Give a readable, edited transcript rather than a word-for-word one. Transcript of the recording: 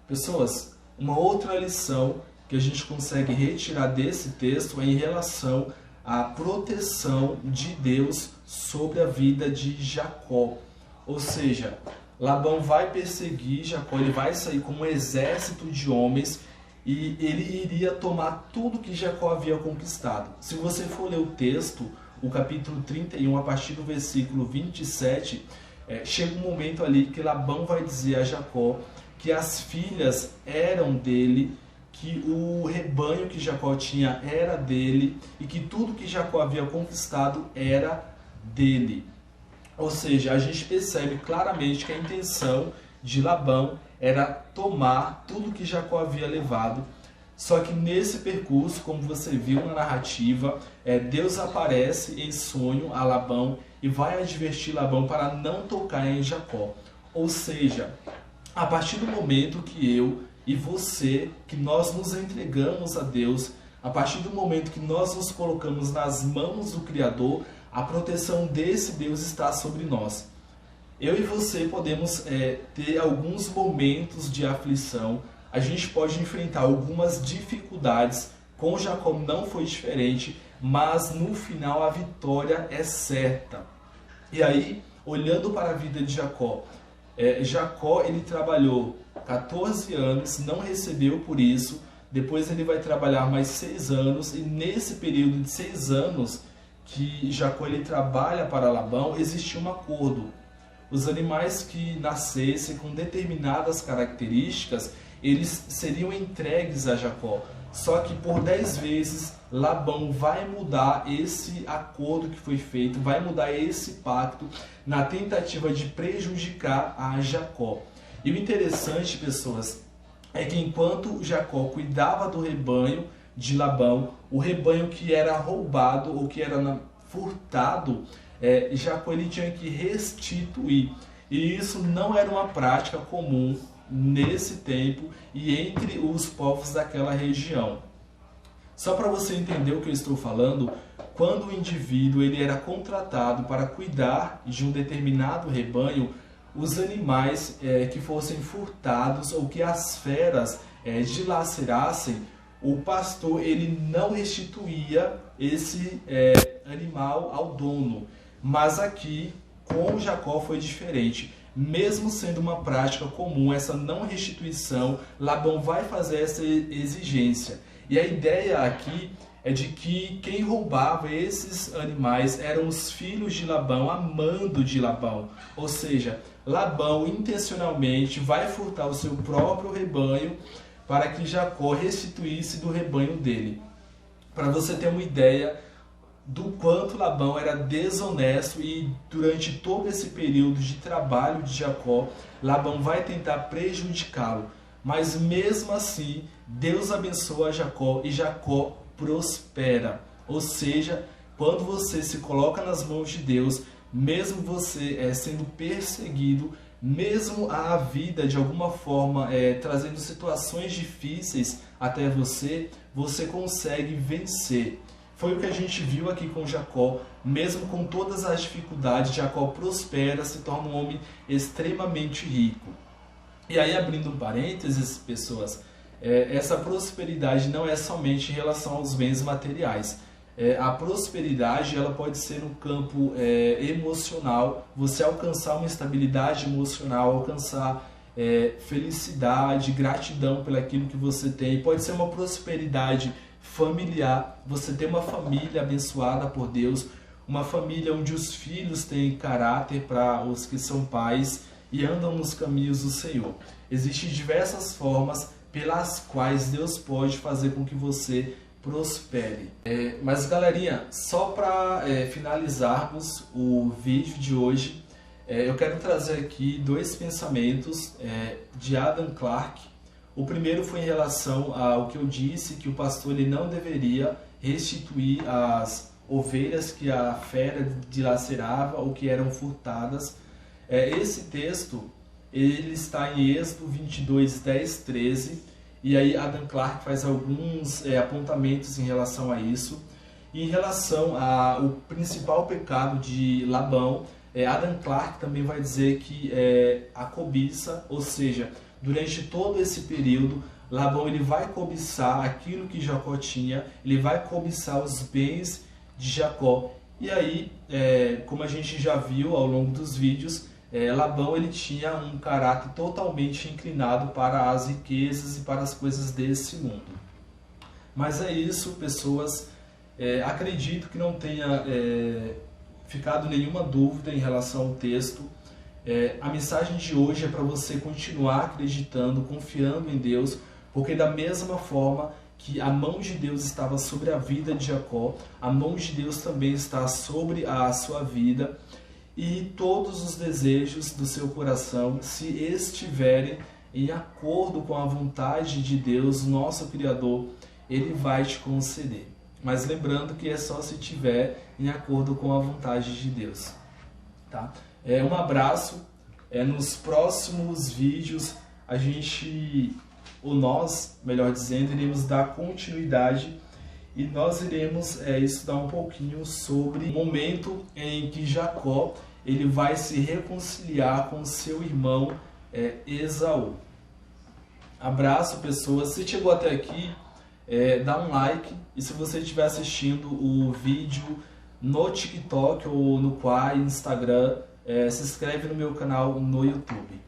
Pessoas, uma outra lição que a gente consegue retirar desse texto é em relação à proteção de Deus sobre a vida de Jacó. Ou seja, Labão vai perseguir Jacó, ele vai sair com um exército de homens e ele iria tomar tudo que Jacó havia conquistado. Se você for ler o texto, o capítulo 31, a partir do versículo 27, chega um momento ali que Labão vai dizer a Jacó que as filhas eram dele, que o rebanho que Jacó tinha era dele e que tudo que Jacó havia conquistado era dele. Ou seja, a gente percebe claramente que a intenção de Labão era tomar tudo que Jacó havia levado. Só que nesse percurso, como você viu na narrativa, Deus aparece em sonho a Labão e vai advertir Labão para não tocar em Jacó. Ou seja, a partir do momento que eu e você, que nós nos entregamos a Deus, a partir do momento que nós nos colocamos nas mãos do Criador, a proteção desse Deus está sobre nós. Eu e você podemos ter alguns momentos de aflição, a gente pode enfrentar algumas dificuldades, com Jacó não foi diferente, mas no final a vitória é certa. E aí, olhando para a vida de Jacó, Jacó ele trabalhou 14 anos, não recebeu por isso, depois ele vai trabalhar mais 6 anos, e nesse período de 6 anos que Jacó ele trabalha para Labão, existia um acordo. Os animais que nascessem com determinadas características, eles seriam entregues a Jacó. Só que por 10 vezes Labão vai mudar esse acordo que foi feito, vai mudar esse pacto na tentativa de prejudicar a Jacó. E o interessante, pessoas, é que enquanto Jacó cuidava do rebanho de Labão, o rebanho que era roubado ou que era furtado, Jacó ele tinha que restituir. E isso não era uma prática comum nesse tempo e entre os povos daquela região. Só para você entender o que eu estou falando, quando o indivíduo ele era contratado para cuidar de um determinado rebanho, os animais que fossem furtados ou que as feras dilacerassem, o pastor ele não restituía esse animal ao dono. Mas aqui com Jacó foi diferente. Mesmo sendo uma prática comum, essa não restituição, Labão vai fazer essa exigência. E a ideia aqui é de que quem roubava esses animais eram os filhos de Labão, amando de Labão. Ou seja, Labão intencionalmente vai furtar o seu próprio rebanho para que Jacó restituísse do rebanho dele. Para você ter uma ideia do quanto Labão era desonesto, e durante todo esse período de trabalho de Jacó, Labão vai tentar prejudicá-lo. Mas mesmo assim, Deus abençoa Jacó e Jacó prospera. Ou seja, quando você se coloca nas mãos de Deus, mesmo você sendo perseguido, mesmo a vida de alguma forma trazendo situações difíceis até você, você consegue vencer. Foi o que a gente viu aqui com Jacó. Mesmo com todas as dificuldades, Jacó prospera, se torna um homem extremamente rico. E aí, abrindo um parênteses, pessoas, essa prosperidade não é somente em relação aos bens materiais. A prosperidade ela pode ser no campo emocional, você alcançar uma estabilidade emocional, alcançar felicidade, gratidão pelo aquilo que você tem. Pode ser uma prosperidade familiar, você ter uma família abençoada por Deus, uma família onde os filhos têm caráter para os que são pais e andam nos caminhos do Senhor. Existem diversas formas pelas quais Deus pode fazer com que você prospere. Mas galerinha, só para finalizarmos o vídeo de hoje, eu quero trazer aqui 2 pensamentos de Adam Clarke. O primeiro foi em relação ao que eu disse, que o pastor ele não deveria restituir as ovelhas que a fera dilacerava ou que eram furtadas. Esse texto ele está em Êxodo 22, 10, 13, e aí Adam Clarke faz alguns apontamentos em relação a isso. E em relação ao principal pecado de Labão, Adam Clarke também vai dizer que a cobiça, ou seja, durante todo esse período, Labão ele vai cobiçar aquilo que Jacó tinha, ele vai cobiçar os bens de Jacó. E aí, como a gente já viu ao longo dos vídeos, Labão ele tinha um caráter totalmente inclinado para as riquezas e para as coisas desse mundo. Mas é isso, pessoas. Acredito que não tenha ficado nenhuma dúvida em relação ao texto. A mensagem de hoje é para você continuar acreditando, confiando em Deus, porque da mesma forma que a mão de Deus estava sobre a vida de Jacó, a mão de Deus também está sobre a sua vida, e todos os desejos do seu coração, se estiverem em acordo com a vontade de Deus, nosso Criador, Ele vai te conceder. Mas lembrando que é só se estiver em acordo com a vontade de Deus. Tá? Um abraço. Nos próximos vídeos nós, melhor dizendo, iremos dar continuidade e nós iremos estudar um pouquinho sobre o momento em que Jacó ele vai se reconciliar com seu irmão Esaú. Abraço, pessoas. Se chegou até aqui, dá um like, e se você estiver assistindo o vídeo no TikTok ou no Quai, Instagram, se inscreve no meu canal no YouTube.